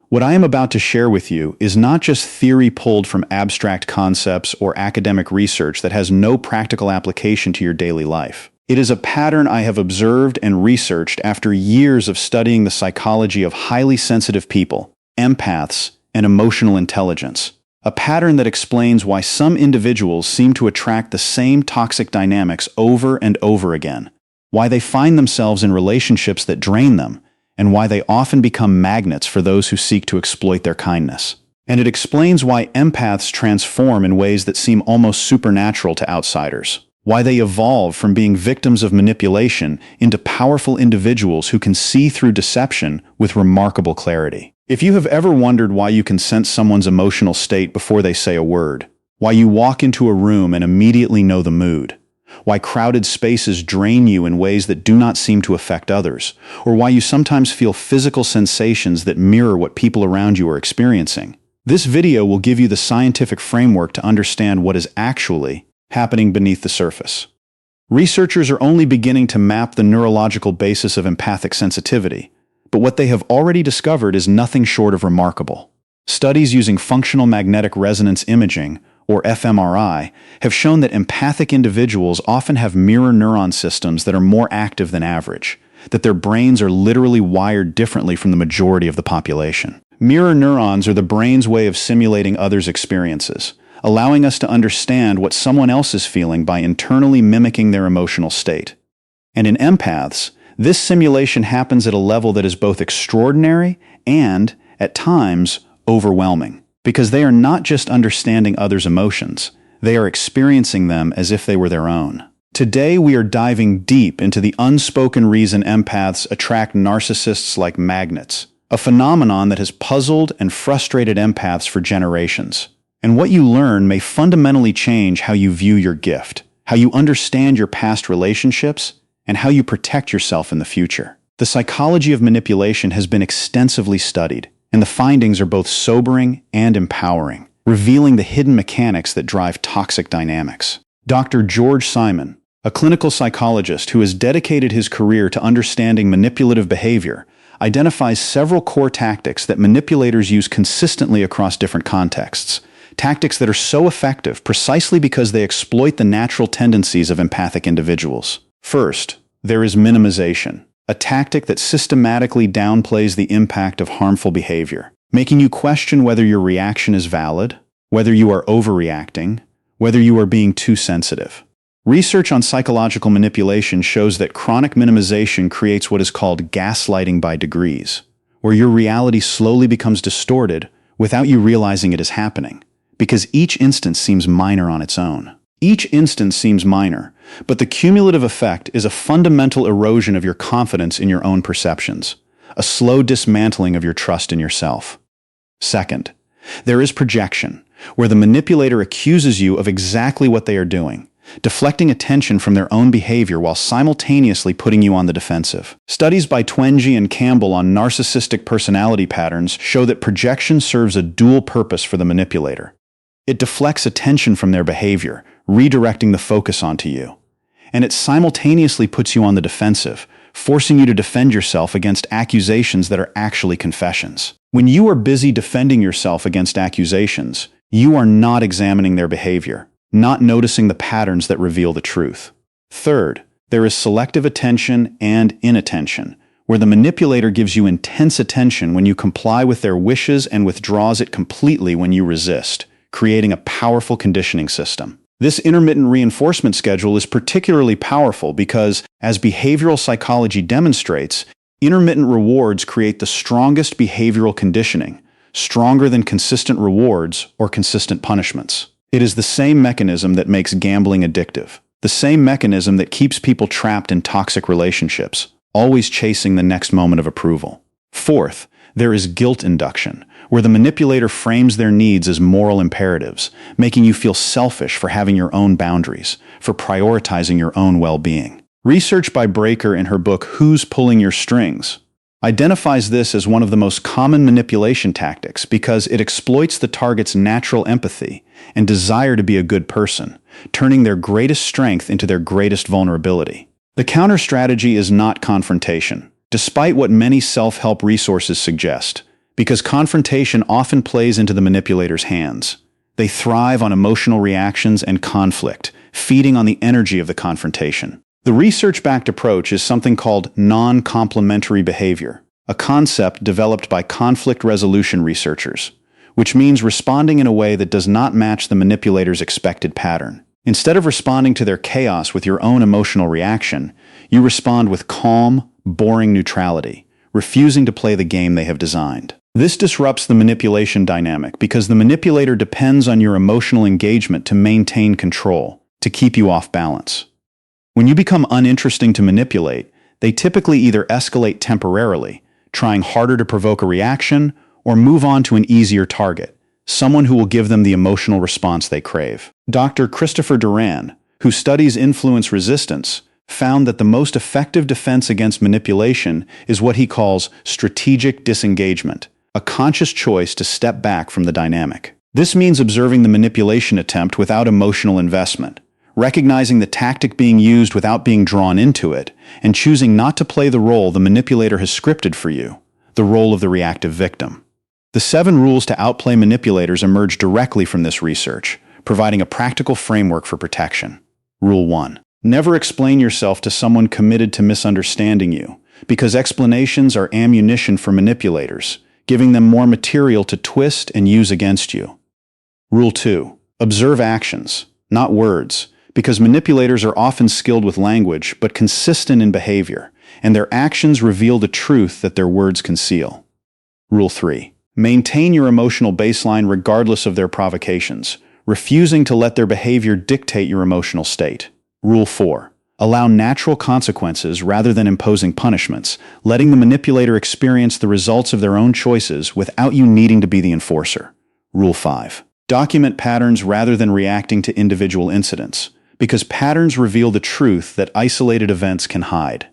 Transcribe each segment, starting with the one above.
What I am about to share with you is not just theory pulled from abstract concepts or academic research that has no practical application to your daily life. It is a pattern I have observed and researched after years of studying the psychology of highly sensitive people, empaths, and emotional intelligence. A pattern that explains why some individuals seem to attract the same toxic dynamics over and over again, why they find themselves in relationships that drain them, and why they often become magnets for those who seek to exploit their kindness. And it explains why empaths transform in ways that seem almost supernatural to outsiders, why they evolve from being victims of manipulation into powerful individuals who can see through deception with remarkable clarity. If you have ever wondered why you can sense someone's emotional state before they say a word, why you walk into a room and immediately know the mood, why crowded spaces drain you in ways that do not seem to affect others, or why you sometimes feel physical sensations that mirror what people around you are experiencing, this video will give you the scientific framework to understand what is actually happening beneath the surface. Researchers are only beginning to map the neurological basis of empathic sensitivity, but what they have already discovered is nothing short of remarkable. Studies using functional magnetic resonance imaging, or fMRI, have shown that empathic individuals often have mirror neuron systems that are more active than average, that their brains are literally wired differently from the majority of the population. Mirror neurons are the brain's way of simulating others' experiences, allowing us to understand what someone else is feeling by internally mimicking their emotional state. And in empaths, this simulation happens at a level that is both extraordinary and, at times, overwhelming, because they are not just understanding others' emotions, they are experiencing them as if they were their own. Today we are diving deep into the unspoken reason empaths attract narcissists like magnets, a phenomenon that has puzzled and frustrated empaths for generations. And what you learn may fundamentally change how you view your gift, how you understand your past relationships, and how you protect yourself in the future. The psychology of manipulation has been extensively studied, and the findings are both sobering and empowering, revealing the hidden mechanics that drive toxic dynamics. Dr. George Simon, a clinical psychologist who has dedicated his career to understanding manipulative behavior, identifies several core tactics that manipulators use consistently across different contexts, tactics that are so effective precisely because they exploit the natural tendencies of empathic individuals. First, there is minimization, a tactic that systematically downplays the impact of harmful behavior, making you question whether your reaction is valid, whether you are overreacting, whether you are being too sensitive. Research on psychological manipulation shows that chronic minimization creates what is called gaslighting by degrees, where your reality slowly becomes distorted without you realizing it is happening, because each instance seems minor on its own. Each instance seems minor, but the cumulative effect is a fundamental erosion of your confidence in your own perceptions, a slow dismantling of your trust in yourself. Second, there is projection, where the manipulator accuses you of exactly what they are doing, deflecting attention from their own behavior while simultaneously putting you on the defensive. Studies by Twenge and Campbell on narcissistic personality patterns show that projection serves a dual purpose for the manipulator. It deflects attention from their behavior, redirecting the focus onto you. And it simultaneously puts you on the defensive, forcing you to defend yourself against accusations that are actually confessions. When you are busy defending yourself against accusations, you are not examining their behavior, not noticing the patterns that reveal the truth. Third, there is selective attention and inattention, where the manipulator gives you intense attention when you comply with their wishes and withdraws it completely when you resist, creating a powerful conditioning system. This intermittent reinforcement schedule is particularly powerful because, as behavioral psychology demonstrates, intermittent rewards create the strongest behavioral conditioning, stronger than consistent rewards or consistent punishments. It is the same mechanism that makes gambling addictive, the same mechanism that keeps people trapped in toxic relationships, always chasing the next moment of approval. Fourth, there is guilt induction, where the manipulator frames their needs as moral imperatives, making you feel selfish for having your own boundaries, for prioritizing your own well-being. Research by Breaker in her book Who's Pulling Your Strings identifies this as one of the most common manipulation tactics because it exploits the target's natural empathy and desire to be a good person, turning their greatest strength into their greatest vulnerability. The counter strategy is not confrontation, despite what many self-help resources suggest, because confrontation often plays into the manipulator's hands. They thrive on emotional reactions and conflict, feeding on the energy of the confrontation. The research-backed approach is something called non-complementary behavior, a concept developed by conflict resolution researchers, which means responding in a way that does not match the manipulator's expected pattern. Instead of responding to their chaos with your own emotional reaction, you respond with calm, boring neutrality, refusing to play the game they have designed. This disrupts the manipulation dynamic because the manipulator depends on your emotional engagement to maintain control, to keep you off balance. When you become uninteresting to manipulate, they typically either escalate temporarily, trying harder to provoke a reaction, or move on to an easier target, someone who will give them the emotional response they crave. Dr. Christopher Duran, who studies influence resistance, found that the most effective defense against manipulation is what he calls strategic disengagement, a conscious choice to step back from the dynamic. This means observing the manipulation attempt without emotional investment, recognizing the tactic being used without being drawn into it, and choosing not to play the role the manipulator has scripted for you, the role of the reactive victim. The 7 rules to outplay manipulators emerge directly from this research, providing a practical framework for protection. Rule 1. Never explain yourself to someone committed to misunderstanding you, because explanations are ammunition for manipulators, giving them more material to twist and use against you. Rule 2. Observe actions, not words, because manipulators are often skilled with language but consistent in behavior, and their actions reveal the truth that their words conceal. Rule 3. Maintain your emotional baseline regardless of their provocations, refusing to let their behavior dictate your emotional state. Rule 4. Allow natural consequences rather than imposing punishments, letting the manipulator experience the results of their own choices without you needing to be the enforcer. Rule 5. Document patterns rather than reacting to individual incidents, because patterns reveal the truth that isolated events can hide.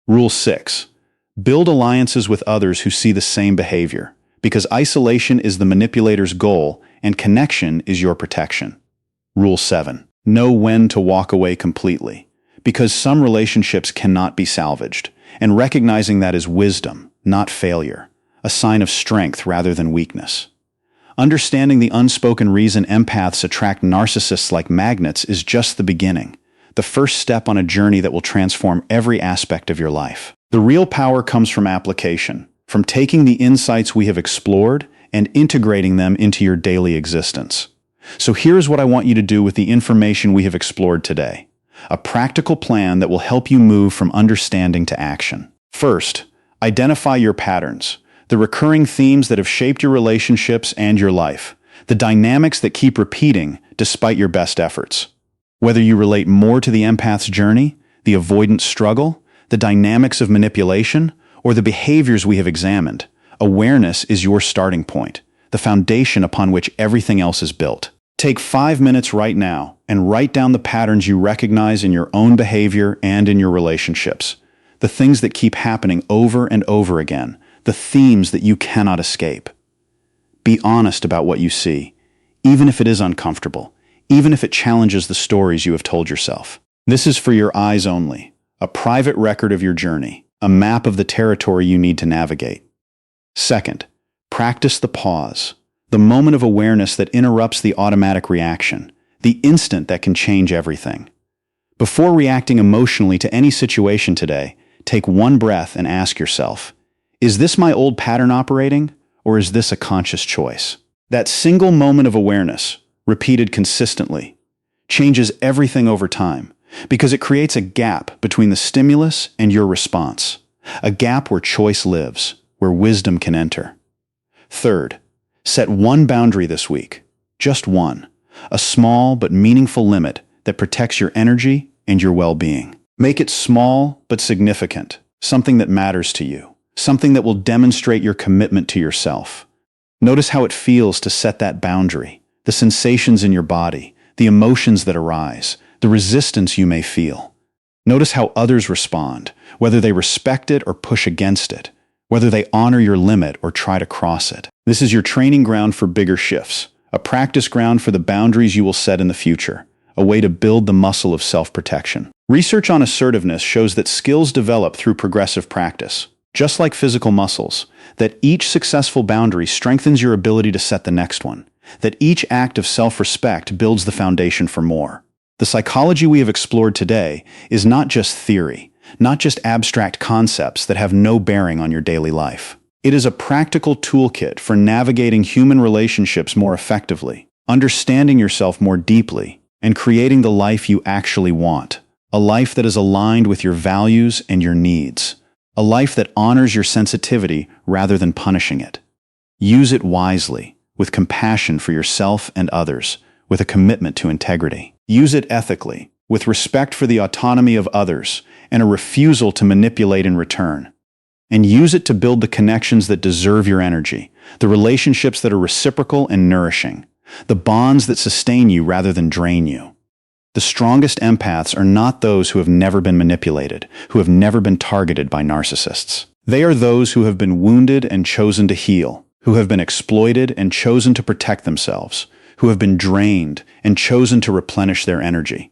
Rule 6. Build alliances with others who see the same behavior, because isolation is the manipulator's goal and connection is your protection. Rule 7. Know when to walk away completely, because some relationships cannot be salvaged, and recognizing that is wisdom, not failure, a sign of strength rather than weakness. Understanding the unspoken reason empaths attract narcissists like magnets is just the beginning, the first step on a journey that will transform every aspect of your life. The real power comes from application, from taking the insights we have explored and integrating them into your daily existence. So here's what I want you to do with the information we have explored today. A practical plan that will help you move from understanding to action. First, identify your patterns, the recurring themes that have shaped your relationships and your life, the dynamics that keep repeating despite your best efforts. Whether you relate more to the empath's journey, the avoidant struggle, the dynamics of manipulation, or the behaviors we have examined, awareness is your starting point, the foundation upon which everything else is built. Take 5 minutes right now and write down the patterns you recognize in your own behavior and in your relationships, the things that keep happening over and over again, the themes that you cannot escape. Be honest about what you see, even if it is uncomfortable, even if it challenges the stories you have told yourself. This is for your eyes only, a private record of your journey, a map of the territory you need to navigate. Second, practice the pause, the moment of awareness that interrupts the automatic reaction, the instant that can change everything. Before reacting emotionally to any situation today, take one breath and ask yourself, is this my old pattern operating, or is this a conscious choice? That single moment of awareness, repeated consistently, changes everything over time, because it creates a gap between the stimulus and your response, a gap where choice lives, where wisdom can enter. Third, set one boundary this week, just one, a small but meaningful limit that protects your energy and your well-being. Make it small but significant, something that matters to you, something that will demonstrate your commitment to yourself. Notice how it feels to set that boundary, the sensations in your body, the emotions that arise, the resistance you may feel. Notice how others respond, whether they respect it or push against it, whether they honor your limit or try to cross it. This is your training ground for bigger shifts, a practice ground for the boundaries you will set in the future, a way to build the muscle of self-protection. Research on assertiveness shows that skills develop through progressive practice. just like physical muscles, that each successful boundary strengthens your ability to set the next one, that each act of self-respect builds the foundation for more. The psychology we have explored today is not just theory, not just abstract concepts that have no bearing on your daily life. It is a practical toolkit for navigating human relationships more effectively, understanding yourself more deeply, and creating the life you actually want. A life that is aligned with your values and your needs. A life that honors your sensitivity rather than punishing it. Use it wisely, with compassion for yourself and others, with a commitment to integrity. Use it ethically, with respect for the autonomy of others and a refusal to manipulate in return. And use it to build the connections that deserve your energy, the relationships that are reciprocal and nourishing, the bonds that sustain you rather than drain you. The strongest empaths are not those who have never been manipulated, who have never been targeted by narcissists. They are those who have been wounded and chosen to heal, who have been exploited and chosen to protect themselves, who have been drained and chosen to replenish their energy.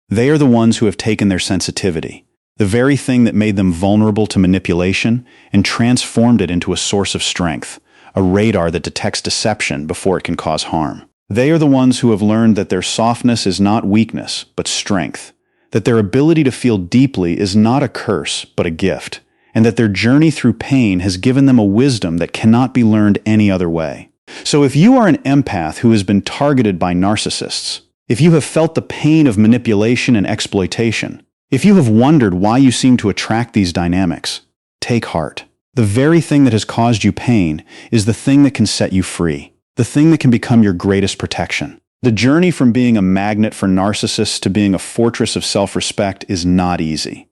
They are the ones who have taken their sensitivity, the very thing that made them vulnerable to manipulation, and transformed it into a source of strength, a radar that detects deception before it can cause harm. They are the ones who have learned that their softness is not weakness, but strength, that their ability to feel deeply is not a curse, but a gift, and that their journey through pain has given them a wisdom that cannot be learned any other way. So if you are an empath who has been targeted by narcissists, if you have felt the pain of manipulation and exploitation, if you have wondered why you seem to attract these dynamics, take heart. The very thing that has caused you pain is the thing that can set you free, the thing that can become your greatest protection. The journey from being a magnet for narcissists to being a fortress of self-respect is not easy.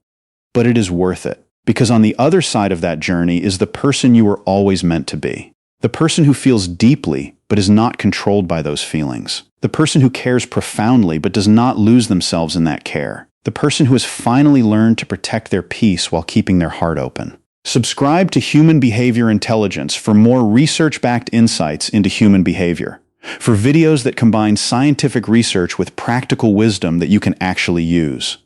But it is worth it, because on the other side of that journey is the person you were always meant to be. The person who feels deeply but is not controlled by those feelings. The person who cares profoundly but does not lose themselves in that care. The person who has finally learned to protect their peace while keeping their heart open. Subscribe to Human Behavior Intelligence for more research-backed insights into human behavior. For videos that combine scientific research with practical wisdom that you can actually use.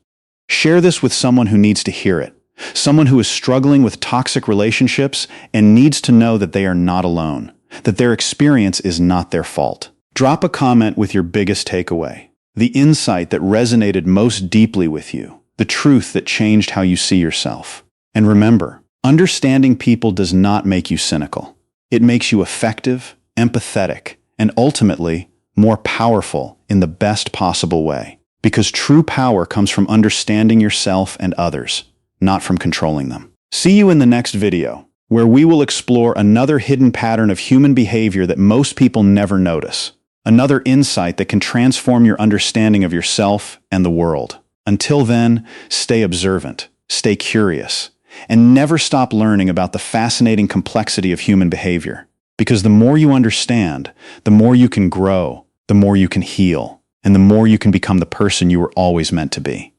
Share this with someone who needs to hear it. Someone who is struggling with toxic relationships and needs to know that they are not alone, that their experience is not their fault. Drop a comment with your biggest takeaway, the insight that resonated most deeply with you, the truth that changed how you see yourself. And remember, understanding people does not make you cynical. It makes you effective, empathetic, and ultimately more powerful in the best possible way. Because true power comes from understanding yourself and others, not from controlling them. See you in the next video, where we will explore another hidden pattern of human behavior that most people never notice. Another insight that can transform your understanding of yourself and the world. Until then, stay observant, stay curious, and never stop learning about the fascinating complexity of human behavior. Because the more you understand, the more you can grow, the more you can heal, and the more you can become the person you were always meant to be.